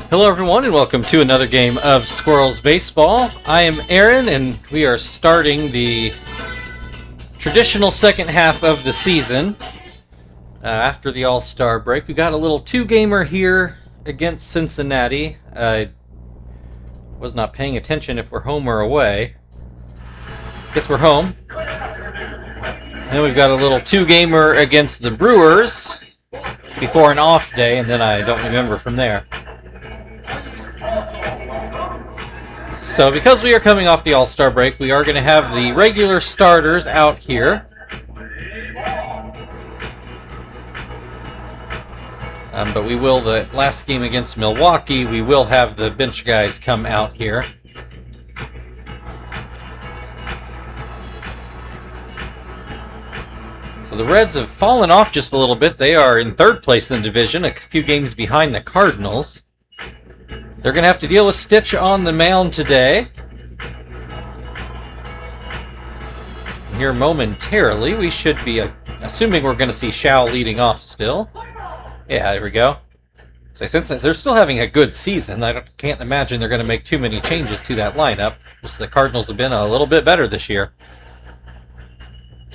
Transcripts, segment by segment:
Hello everyone and welcome to another game of Squirrels Baseball. I am Aaron and we are starting the traditional second half of the season after the All-Star break. We got a little two-gamer here against Cincinnati. I was not paying attention if we're home or away. Guess we're home. Then we've got a little two-gamer against the Brewers before an off day, and then I don't remember from there. So because we are coming off the All-Star break, we are going to have the regular starters out here. But we will, the last game against Milwaukee, we will have the bench guys come out here. So the Reds have fallen off just a little bit. They are in third place in the division, a few games behind the Cardinals. They're going to have to deal with Stitch on the mound today. Here momentarily, we should be assuming we're going to see Shao leading off still. Yeah, there we go. So since they're still having a good season, I can't imagine they're going to make too many changes to that lineup. Just the Cardinals have been a little bit better this year.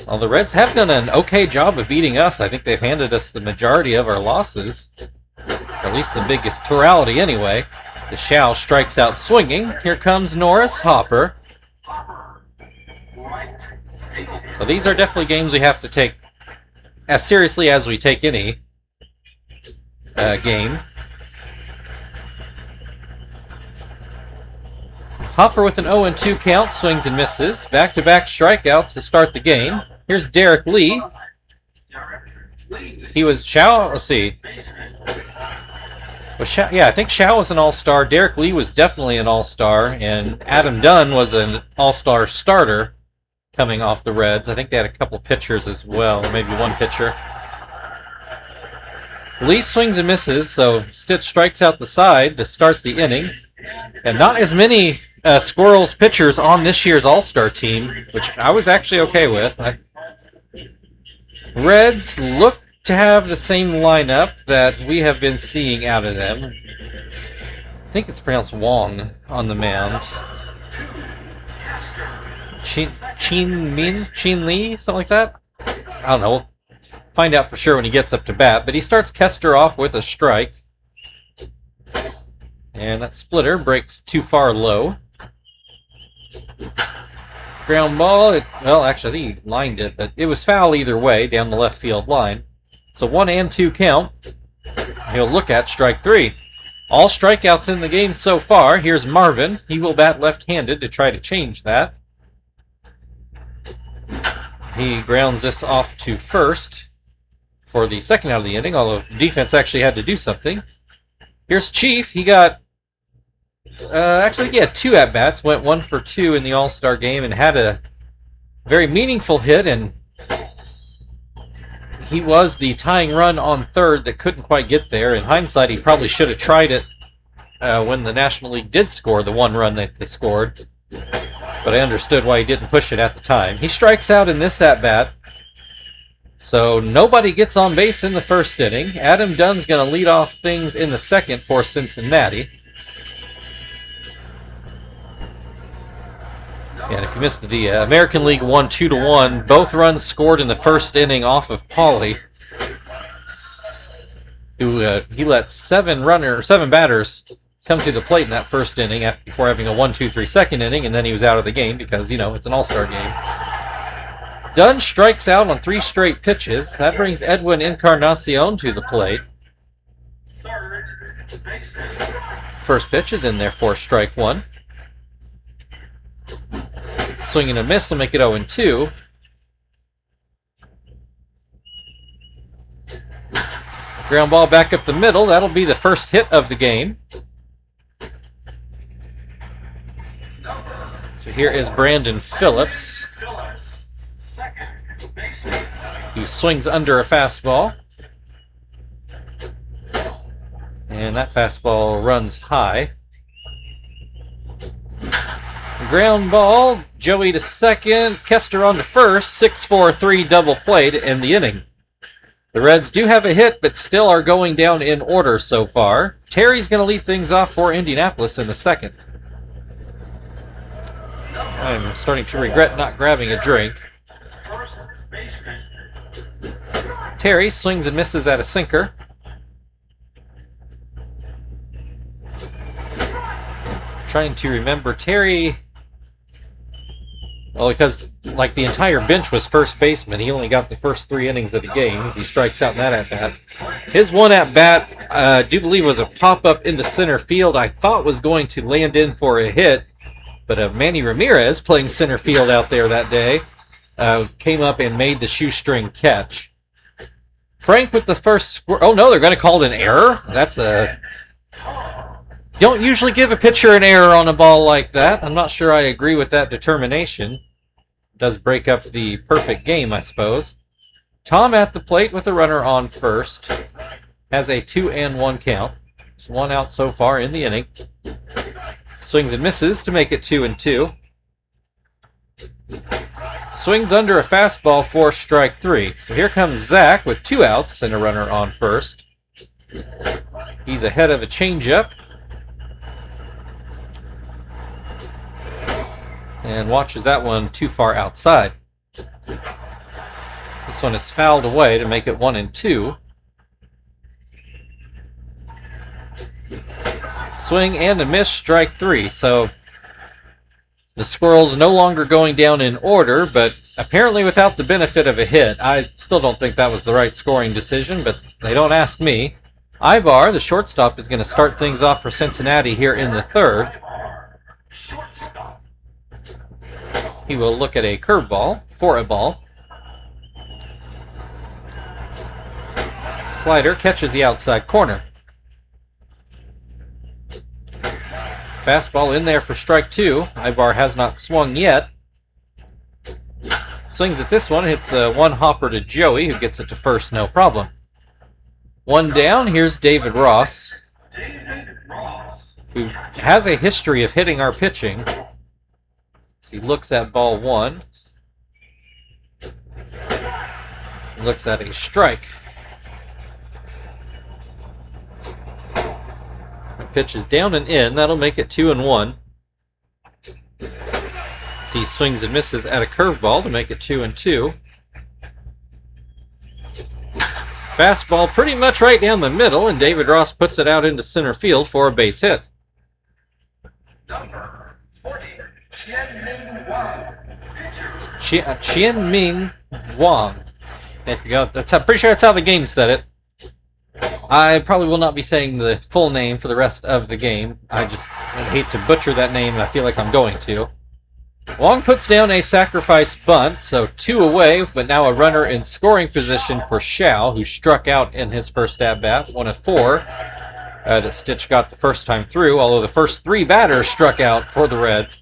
Well, the Reds have done an okay job of beating us. I think they've handed us the majority of our losses. Or at least the biggest plurality anyway. The Shao strikes out swinging. Here comes Norris Hopper. So these are definitely games we have to take as seriously as we take any game. Hopper with an 0-2 count, swings and misses. Back-to-back strikeouts to start the game. Here's Derek Lee. He was Shao, let's see. Yeah, I think Shao was an all-star. Derek Lee was definitely an all-star. And Adam Dunn was an all-star starter coming off the Reds. I think they had a couple pitchers as well, maybe one pitcher. Lee swings and misses, so Stitch strikes out the side to start the inning. And not as many Squirrels pitchers on this year's all-star team, which I was actually okay with. Reds look to have the same lineup that we have been seeing out of them. I think it's pronounced Wong on the mound. Chin Lee, something like that? I don't know. We'll find out for sure when he gets up to bat. But he starts Kester off with a strike. And that splitter breaks too far low. Ground ball. Well, actually, I think he lined it, but it was foul either way down the left field line. So 1-2 count. He'll look at strike three. All strikeouts in the game so far. Here's Marvin. He will bat left-handed to try to change that. He grounds this off to first for the second out of the inning, although defense actually had to do something. Here's Chief. He got, actually, he had two at-bats, went 1 for 2 in the All-Star game and had a very meaningful hit, and he was the tying run on third that couldn't quite get there. In hindsight, he probably should have tried it when the National League did score the one run that they scored. But I understood why he didn't push it at the time. He strikes out in this at-bat. So nobody gets on base in the first inning. Adam Dunn's going to lead off things in the second for Cincinnati. And if you missed the American League won 2-1. Both runs scored in the first inning off of Pauly, who he let seven batters come to the plate in that first inning before having a 1-2-3 second inning, and then he was out of the game because, you know, it's an all-star game. Dunn strikes out on 3 straight pitches. That brings Edwin Encarnacion to the plate. First pitch is in there for strike one. Swing and a miss will make it 0-2. Ground ball back up the middle. That'll be the first hit of the game. So here is Brandon Phillips, who swings under a fastball. And that fastball runs high. Ground ball, Joey to second, Kester on to first, 6-4-3 double play to end the inning. The Reds do have a hit, but still are going down in order so far. Terry's going to lead things off for Indianapolis in the second. I'm starting to regret not grabbing a drink. Terry swings and misses at a sinker. Trying to remember Terry. Well, because like the entire bench was first baseman, he only got the first 3 innings of the game as he strikes out in that at-bat. His one at-bat, I do believe, was a pop-up into center field. I thought was going to land in for a hit, but Manny Ramirez, playing center field out there that day, came up and made the shoestring catch. Frank with the first oh no, they're going to call it an error? That's a... Don't usually give a pitcher an error on a ball like that. I'm not sure I agree with that determination. It does break up the perfect game, I suppose. Tom at the plate with a runner on first. Has a 2-1 count. There's 1 out so far in the inning. Swings and misses to make it 2-2. Swings under a fastball for strike 3. So here comes Zach with 2 outs and a runner on first. He's ahead of a changeup. And watches that one too far outside. This one is fouled away to make it 1-2. Swing and a miss, strike 3. So the Squirrels no longer going down in order, but apparently without the benefit of a hit. I still don't think that was the right scoring decision, but they don't ask me. Ibar, the shortstop, is going to start things off for Cincinnati here in the third. He will look at a curveball for a ball. Slider catches the outside corner. Fastball in there for strike 2. Ibar has not swung yet. Swings at this one, hits a 1 hopper to Joey, who gets it to first, no problem. 1 down, here's David Ross, who has a history of hitting our pitching. He looks at ball 1. Looks at a strike. The pitch is down and in. That'll make it 2-1. So he swings and misses at a curveball to make it 2-2. Fastball pretty much right down the middle, and David Ross puts it out into center field for a base hit. Number 40. Chien-Ming Wang. There you go. I'm pretty sure that's how the game said it. I probably will not be saying the full name for the rest of the game. I hate to butcher that name, and I feel like I'm going to. Wang puts down a sacrifice bunt, so 2 away, but now a runner in scoring position for Xiao, who struck out in his first at-bat, 1 of 4. That Stitch got the first time through, although the first 3 batters struck out for the Reds.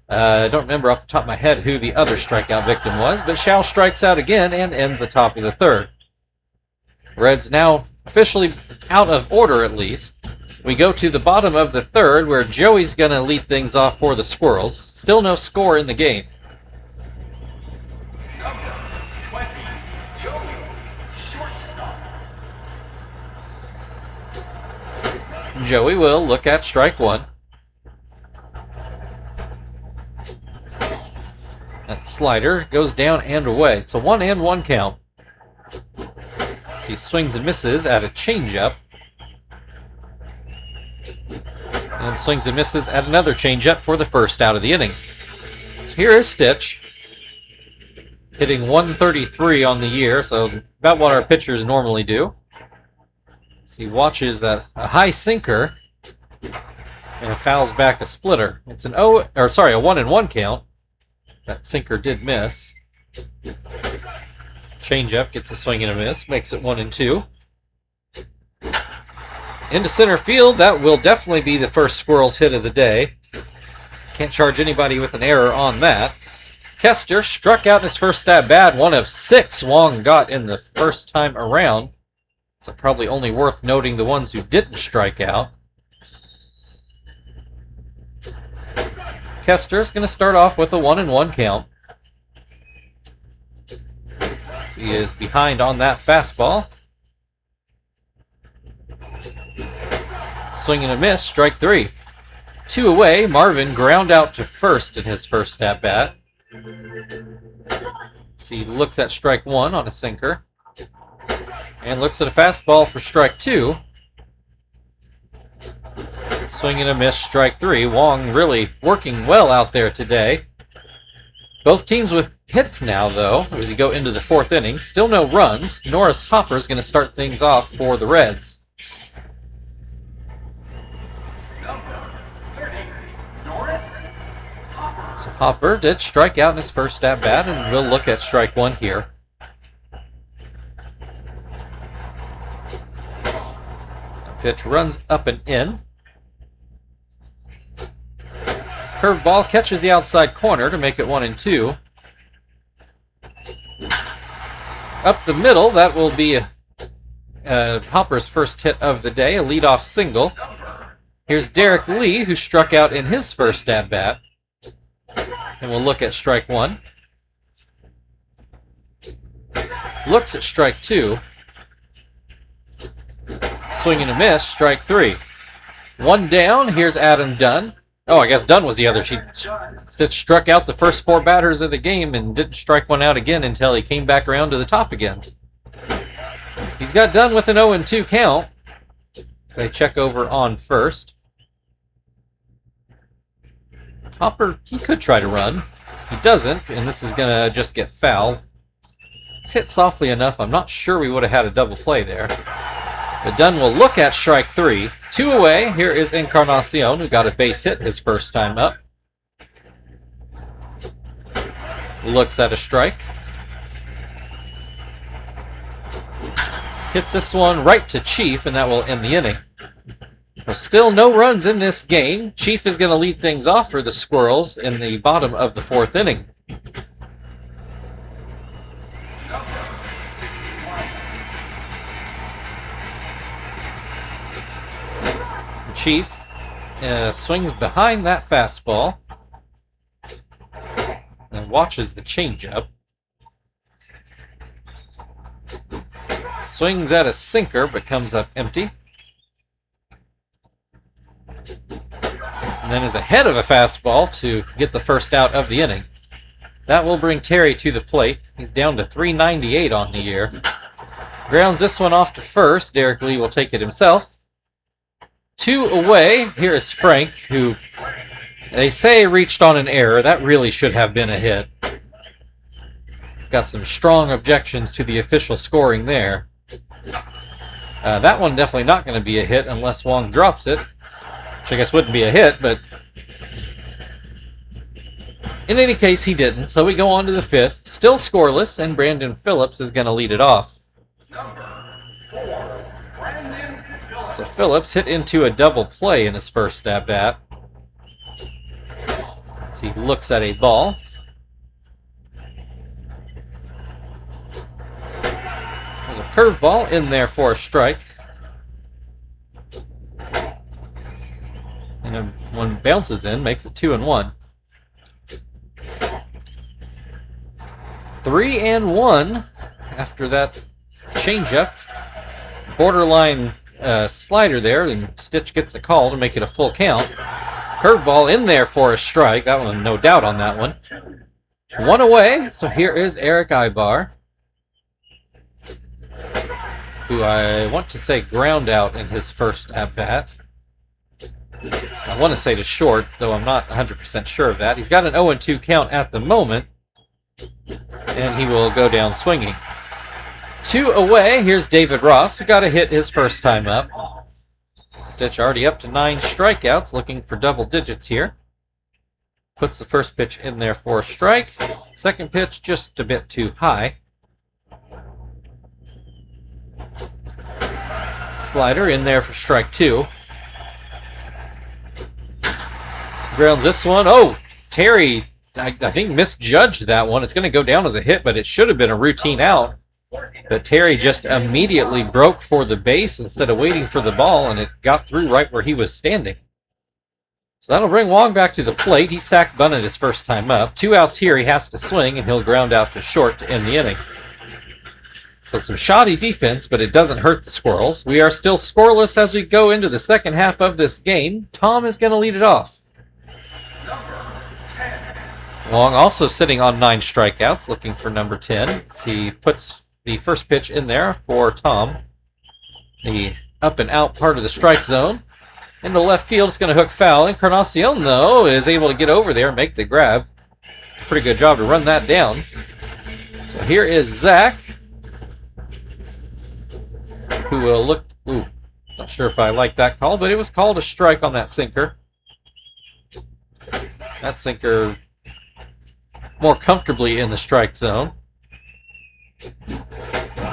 I don't remember off the top of my head who the other strikeout victim was, but Xiao strikes out again and ends the top of the third. Reds now officially out of order, at least. We go to the bottom of the third, where Joey's going to lead things off for the Squirrels. Still no score in the game. Number 20, Joey, shortstop. Joey will look at strike 1. That slider goes down and away. It's a 1-1 count. So he swings and misses at a changeup. And swings and misses at another changeup for the first out of the inning. So here is Stitch, hitting 133 on the year, so about what our pitchers normally do. So he watches that a high sinker and fouls back a splitter. It's a 1-1 count. That sinker did miss. Changeup gets a swing and a miss, makes it 1-2. Into center field, that will definitely be the first Squirrels hit of the day. Can't charge anybody with an error on that. Kester struck out in his first at-bat, 1 of 6 Wong got in the first time around. So probably only worth noting the ones who didn't strike out. Kester is going to start off with a 1-1 count. So He is behind on that fastball. Swing and a miss, strike 3. 2 away, Marvin ground out to first in his first at-bat. So he looks at strike 1 on a sinker. And looks at a fastball for strike 2. Swing and a miss, strike 3. Wong really working well out there today. Both teams with hits now, though, as we go into the 4th inning. Still no runs. Norris Hopper's going to start things off for the Reds. So Hopper did strike out in his first at-bat, and we'll look at strike 1 here. The pitch runs up and in. Curveball catches the outside corner to make it 1-2. Up the middle, that will be Hopper's first hit of the day, a leadoff single. Here's Derek Lee, who struck out in his first at-bat. And we'll look at strike 1. Looks at strike 2. Swing and a miss, strike 3. 1 down, here's Adam Dunn. Oh, I guess Dunn was the other. She struck out the first 4 batters of the game and didn't strike one out again until he came back around to the top again. He's got Dunn with an 0-2 count. So they check over on first. Hopper, he could try to run. He doesn't, and this is going to just get foul. It's hit softly enough. I'm not sure we would have had a double play there. But Dunn will look at strike 3. 2 away. Here is Encarnacion, who got a base hit his first time up. Looks at a strike. Hits this one right to Chief, and that will end the inning. There's still no runs in this game. Chief is going to lead things off for the Squirrels in the bottom of the 4th inning. Chief swings behind that fastball and watches the changeup. Swings at a sinker, but comes up empty. And then is ahead of a fastball to get the first out of the inning. That will bring Terry to the plate. He's down to 398 on the year. Grounds this one off to first. Derek Lee will take it himself. 2 away. Here is Frank, who they say reached on an error. That really should have been a hit. Got some strong objections to the official scoring there. That one definitely not going to be a hit unless Wong drops it. Which I guess wouldn't be a hit, but in any case, he didn't. So we go on to the 5th. Still scoreless, and Brandon Phillips is going to lead it off. Number 4, Brandon Phillips. So Phillips hit into a double play in his first at-bat. So he looks at a ball. There's a curveball in there for a strike. And one bounces in, makes it 2-1. 3-1 after that changeup. Borderline slider there, and Stitch gets the call to make it a full count. Curveball in there for a strike. That one, no doubt on that one. 1 away, so here is Eric Ibar, who I want to say ground out in his first at-bat. I want to say to short, though I'm not 100% sure of that. He's got an 0-2 count at the moment, and he will go down swinging. 2 away, here's David Ross, who got a hit his first time up. Stitch already up to 9 strikeouts, looking for double digits here. Puts the first pitch in there for a strike. Second pitch just a bit too high. Slider in there for strike 2. Grounds this one. Oh, Terry, I think, misjudged that one. It's going to go down as a hit, but it should have been a routine out. But Terry just immediately broke for the base instead of waiting for the ball, and it got through right where he was standing. So that'll bring Wong back to the plate. He sacked bunted his first time up. 2 outs here. He has to swing, and he'll ground out to short to end the inning. So some shoddy defense, but it doesn't hurt the Squirrels. We are still scoreless as we go into the second half of this game. Tom is going to lead it off. Long also sitting on 9 strikeouts, looking for number 10. He puts the first pitch in there for Tom. The up and out part of the strike zone. Into left field, it's going to hook foul. Encarnacion, though, is able to get over there and make the grab. Pretty good job to run that down. So here is Zach, who will look... Ooh, not sure if I like that call, but it was called a strike on that sinker. That sinker more comfortably in the strike zone.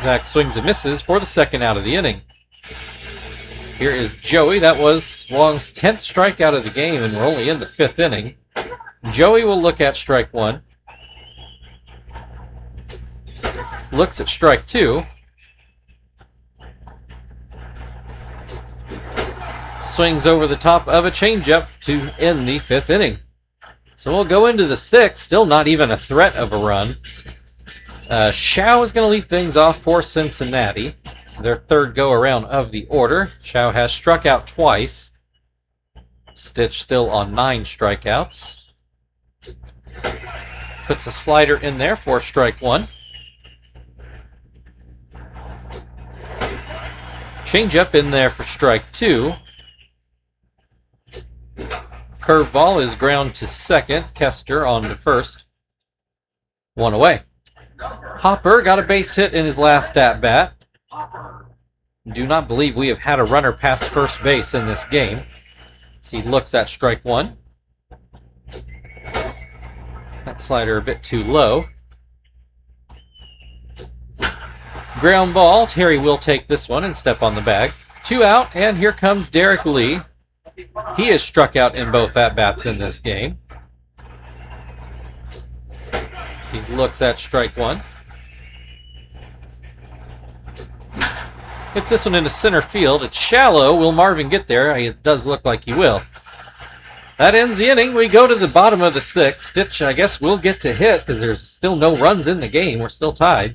Zach swings and misses for the second out of the inning. Here is Joey. That was Long's 10th strikeout of the game, and we're only in the 5th inning. Joey will look at strike 1. Looks at strike 2. Swings over the top of a changeup to end the 5th inning. So we'll go into the 6th, still not even a threat of a run. Shao is going to lead things off for Cincinnati. Their third go-around of the order. Shao has struck out twice. Stitch still on 9 strikeouts. Puts a slider in there for strike 1. Changeup in there for strike 2. Curveball is ground to second. Kester on to first. 1 away. Hopper got a base hit in his last at-bat. Do not believe we have had a runner past first base in this game. So he looks at strike 1. That slider a bit too low. Ground ball. Terry will take this one and step on the bag. 2 out, and here comes Derek Lee. He has struck out in both at-bats in this game. So he looks at strike 1. Hits this one into center field. It's shallow. Will Marvin get there? It does look like he will. That ends the inning. We go to the bottom of the 6th. Stitch, I guess, will get to hit because there's still no runs in the game. We're still tied.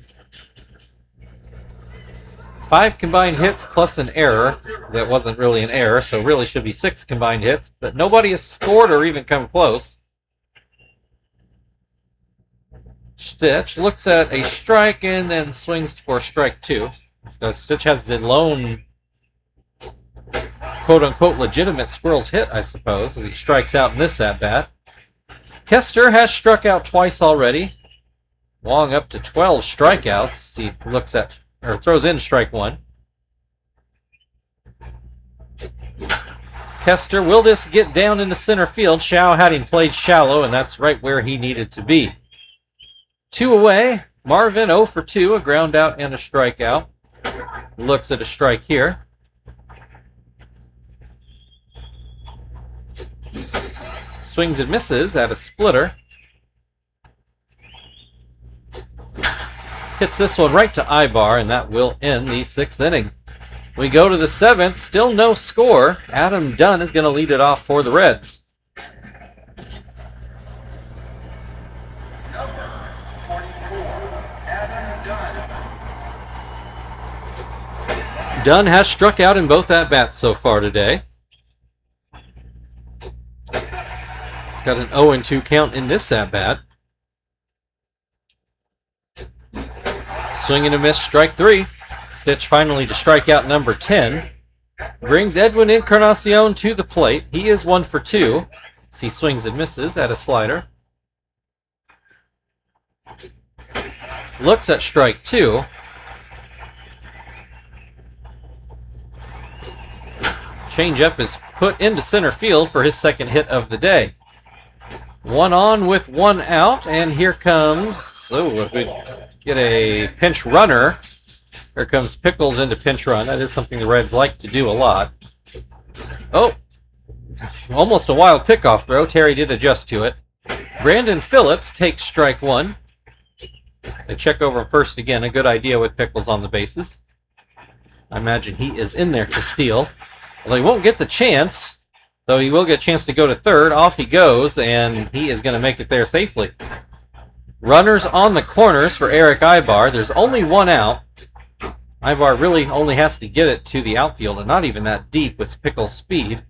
5 combined hits plus an error. That wasn't really an error, so really should be 6 combined hits. But nobody has scored or even come close. Stitch looks at a strike and then swings for strike 2. So Stitch has the lone, quote-unquote, legitimate Squirrels hit, I suppose, as he strikes out in this at-bat. Kester has struck out twice already. Long up to 12 strikeouts. He looks at, or throws in strike 1. Kester, will this get down into center field? Shao had him played shallow, and that's right where he needed to be. 2 away. Marvin 0 for 2, a ground out and a strikeout. Looks at a strike here. Swings and misses at a splitter. Hits this one right to Ibar, and that will end the 6th inning. We go to the 7th, still no score. Adam Dunn is going to lead it off for the Reds. Dunn has struck out in both at-bats so far today. He's got an 0-2 count in this at-bat. Swing and a miss, strike 3. Stitch finally to strike out number 10. Brings Edwin Encarnacion to the plate. He is 1 for 2. He swings and misses at a slider. Looks at strike 2. Changeup is put into center field for his second hit of the day. 1 on with 1 out, and here comes, if we get a pinch runner, here comes Pickles into pinch run. That is something the Reds like to do a lot. Oh, almost a wild pickoff throw. Terry did adjust to it. Brandon Phillips takes strike 1. They check over him first again. A good idea with Pickles on the bases. I imagine he is in there to steal. Well, he won't get the chance, though he will get a chance to go to third. Off he goes, and he is going to make it there safely. Runners on the corners for Eric Ibar. There's only 1 out. Ibar really only has to get it to the outfield, and not even that deep with Pickle's speed.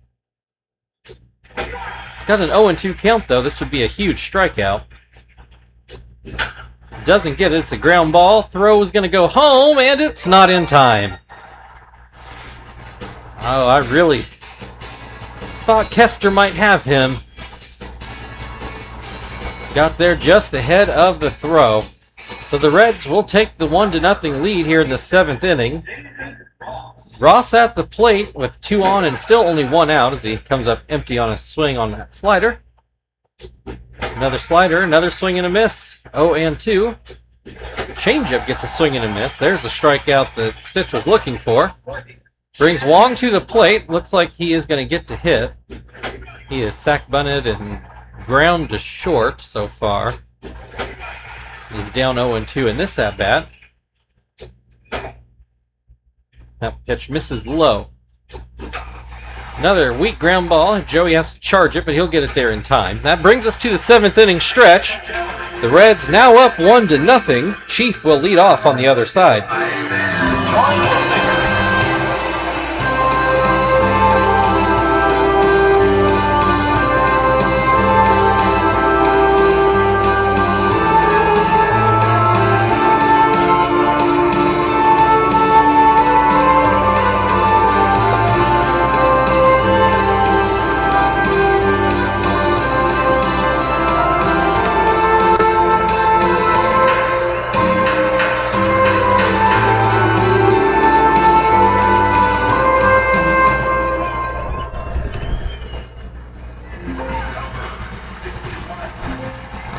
It's got an 0-2 count, though. This would be a huge strikeout. Doesn't get it. It's a ground ball. Throw is going to go home, and it's not in time. Oh, I really thought Kester might have him. Got there just ahead of the throw. So the Reds will take the 1-0 lead here in the 7th inning. Ross at the plate with 2 on and still only 1 out as he comes up empty on a swing on that slider. Another slider, another swing and a miss. 0-2. Changeup gets a swing and a miss. There's the strikeout that Stitch was looking for. Brings Wong to the plate. Looks like he is going to get to hit. He is sack bunted and ground to short so far. He's down 0-2 in this at-bat. That pitch misses low. Another weak ground ball. Joey has to charge it, but he'll get it there in time. That brings us to the 7th inning stretch. The Reds now up 1-0. Chief will lead off on the other side.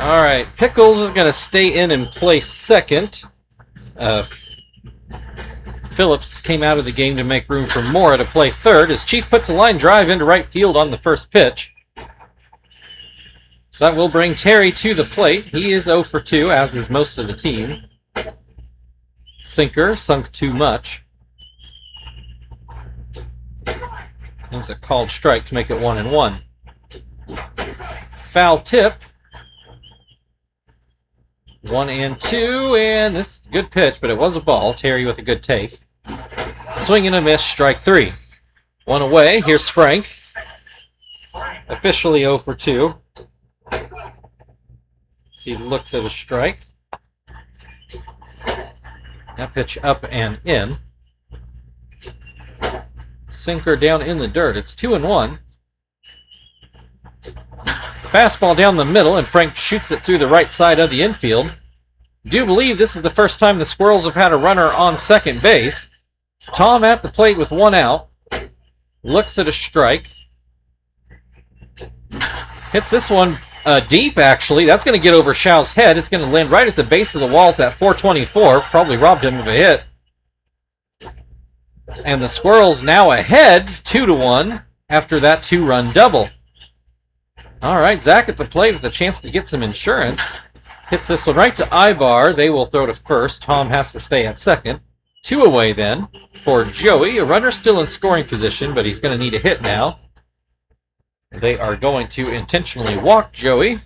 Alright, Pickles is going to stay in and play second. Phillips came out of the game to make room for Mora to play third as Chief puts a line drive into right field on the first pitch. So that will bring Terry to the plate. He is 0-2, as is most of the team. Sinker sunk too much. That was a called strike to make it 1-1. Foul tip. 1-2, and this good pitch, but it was a ball. Terry with a good take. Swing and a miss, strike 3. 1 away. Here's Frank. Officially 0-2. So he looks at a strike. That pitch up and in. Sinker down in the dirt. It's 2-1. Fastball down the middle, and Frank shoots it through the right side of the infield. Do believe this is the first time the Squirrels have had a runner on second base. Tom at the plate with 1 out. Looks at a strike. Hits this one deep, actually. That's going to get over Shao's head. It's going to land right at the base of the wall at that 424. Probably robbed him of a hit. And the Squirrels now ahead, 2-1, after that 2-run double. All right, Zach at the plate with a chance to get some insurance. Hits this one right to Ibar. They will throw to first. Tom has to stay at second. 2 away then for Joey. A runner still in scoring position, but he's going to need a hit now. They are going to intentionally walk Joey.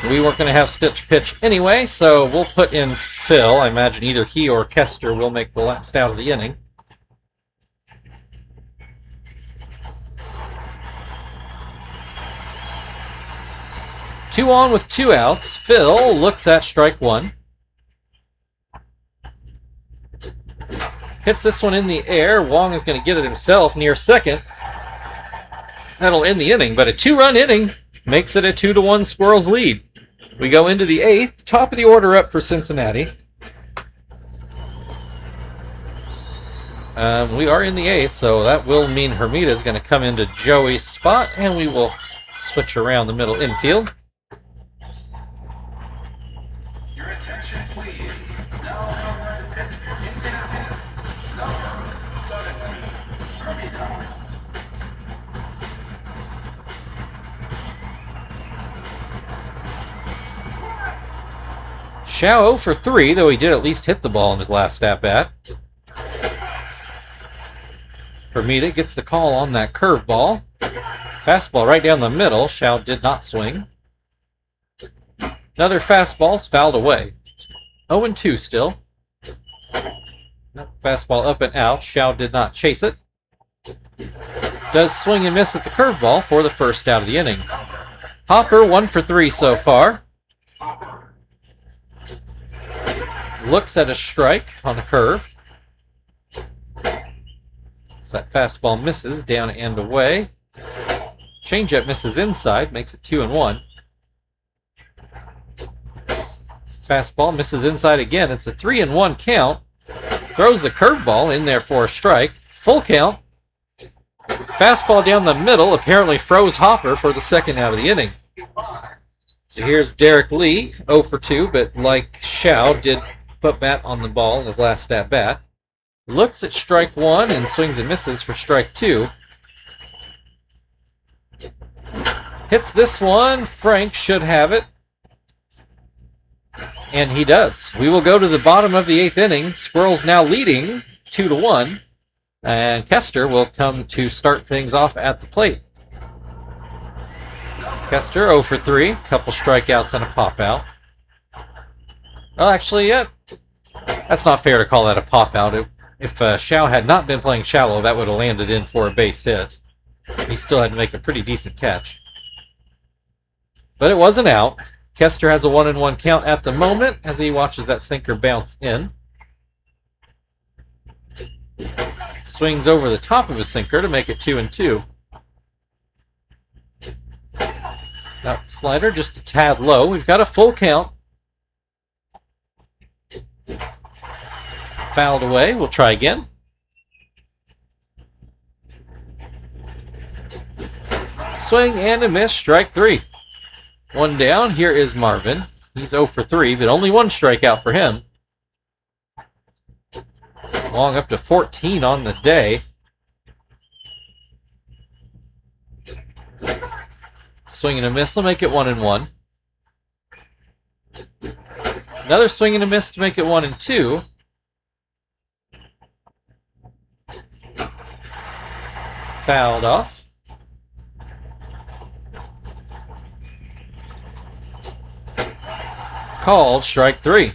We weren't going to have Stitch pitch anyway, so we'll put in Phil. I imagine either he or Kester will make the last out of the inning. Two on with 2 outs. Phil looks at strike 1. Hits this one in the air. Wong is going to get it himself near second. That'll end the inning, but a 2-run inning makes it a 2-1 Squirrels lead. We go into the 8th, top of the order up for Cincinnati. We are in the 8th, so that will mean Hermida is going to come into Joey's spot, and we will switch around the middle infield. Your attention, please. Now the pitch for Indianapolis, number 17, Hermida. Shao 0-3, though he did at least hit the ball in his last at-bat. Hermida gets the call on that curveball. Fastball right down the middle. Shao did not swing. Another fastball's fouled away. 0-2 still. Fastball up and out. Shao did not chase it. Does swing and miss at the curveball for the first out of the inning. Hopper 1 for 3 so far. Looks at a strike on the curve. So that fastball misses down and away. Changeup misses inside, makes it 2-1. Fastball misses inside again. It's a 3-1 count. Throws the curveball in there for a strike. Full count. Fastball down the middle apparently froze Hopper for the second out of the inning. So here's Derek Lee, 0 for 2, but like Shao, did put bat on the ball in his last at bat. Looks at strike 1 and swings and misses for strike 2. Hits this one. Frank should have it. And he does. We will go to the bottom of the 8th inning. Squirrels now leading 2-1. And Kester will come to start things off at the plate. Kester 0 for 3. Couple strikeouts and a pop out. Well, actually, yeah, that's not fair to call that a pop out. If Shao had not been playing shallow, that would have landed in for a base hit. He still had to make a pretty decent catch. But it was an out. Kester has a 1-1 count at the moment as he watches that sinker bounce in. Swings over the top of a sinker to make it 2-2. That slider just a tad low. We've got a full count. Fouled away. We'll try again. Swing and a miss. Strike 3. One down. Here is Marvin. He's 0 for 3, but only one strikeout for him. Long up to 14 on the day. Swing and a miss will make it 1-1. Another swing and a miss to make it 1-2. Fouled off. Called strike 3.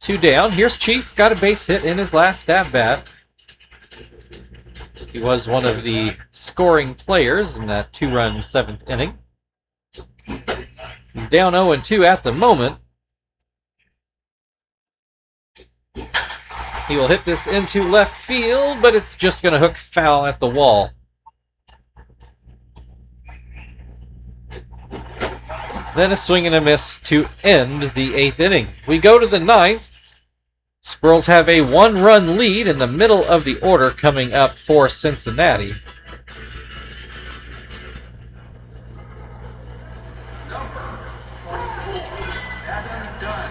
2 down. Here's Chief. Got a base hit in his last at-bat. He was one of the scoring players in that 2-run 7th inning. He's down 0-2 at the moment. He will hit this into left field, but it's just going to hook foul at the wall. Then a swing and a miss to end the 8th inning. We go to the 9th. Squirrels have a 1-run lead in the middle of the order coming up for Cincinnati.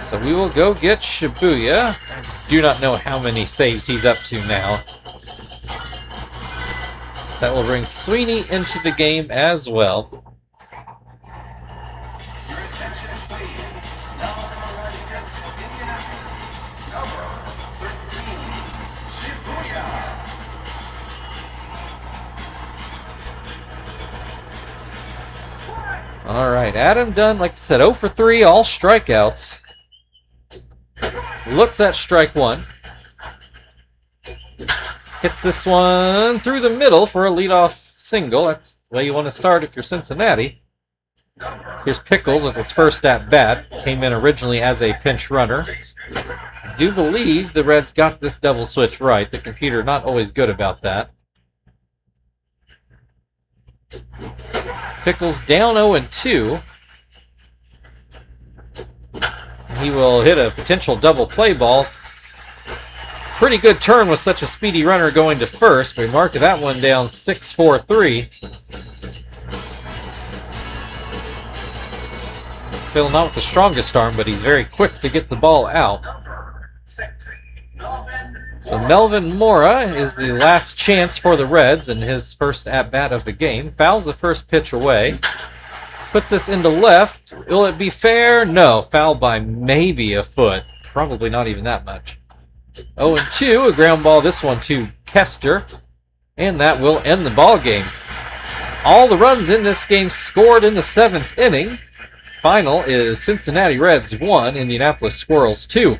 So we will go get Shibuya. I do not know how many saves he's up to now. That will bring Sweeney into the game as well. All right, Adam Dunn, like I said, 0 for 3, all strikeouts. Looks at strike 1. Hits this one through the middle for a leadoff single. That's the way you want to start if you're Cincinnati. So here's Pickles with his first at-bat. Came in originally as a pinch runner. I do believe the Reds got this double switch right. The computer not always good about that. Pickles down 0-2. He will hit a potential double play ball. Pretty good turn with such a speedy runner going to first. We marked that one down 6-4-3. Phil not with the strongest arm, but he's very quick to get the ball out. So Melvin Mora is the last chance for the Reds in his first at-bat of the game. Fouls the first pitch away. Puts this into left. Will it be fair? No. Foul by maybe a foot. Probably not even that much. 0-2. A ground ball this one to Kester. And that will end the ball game. All the runs in this game scored in the 7th inning. Final is Cincinnati Reds 1, Indianapolis Squirrels 2.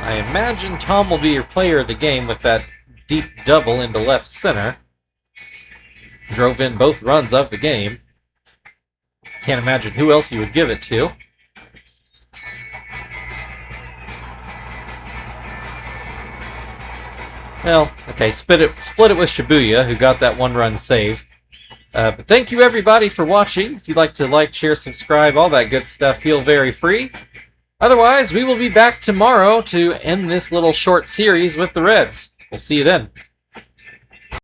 I imagine Tom will be your player of the game with that deep double into left center. Drove in both runs of the game. Can't imagine who else you would give it to. Well, okay, split it with Shibuya, who got that one-run save. But thank you, everybody, for watching. If you'd like to like, share, subscribe, all that good stuff, feel very free. Otherwise, we will be back tomorrow to end this little short series with the Reds. We'll see you then.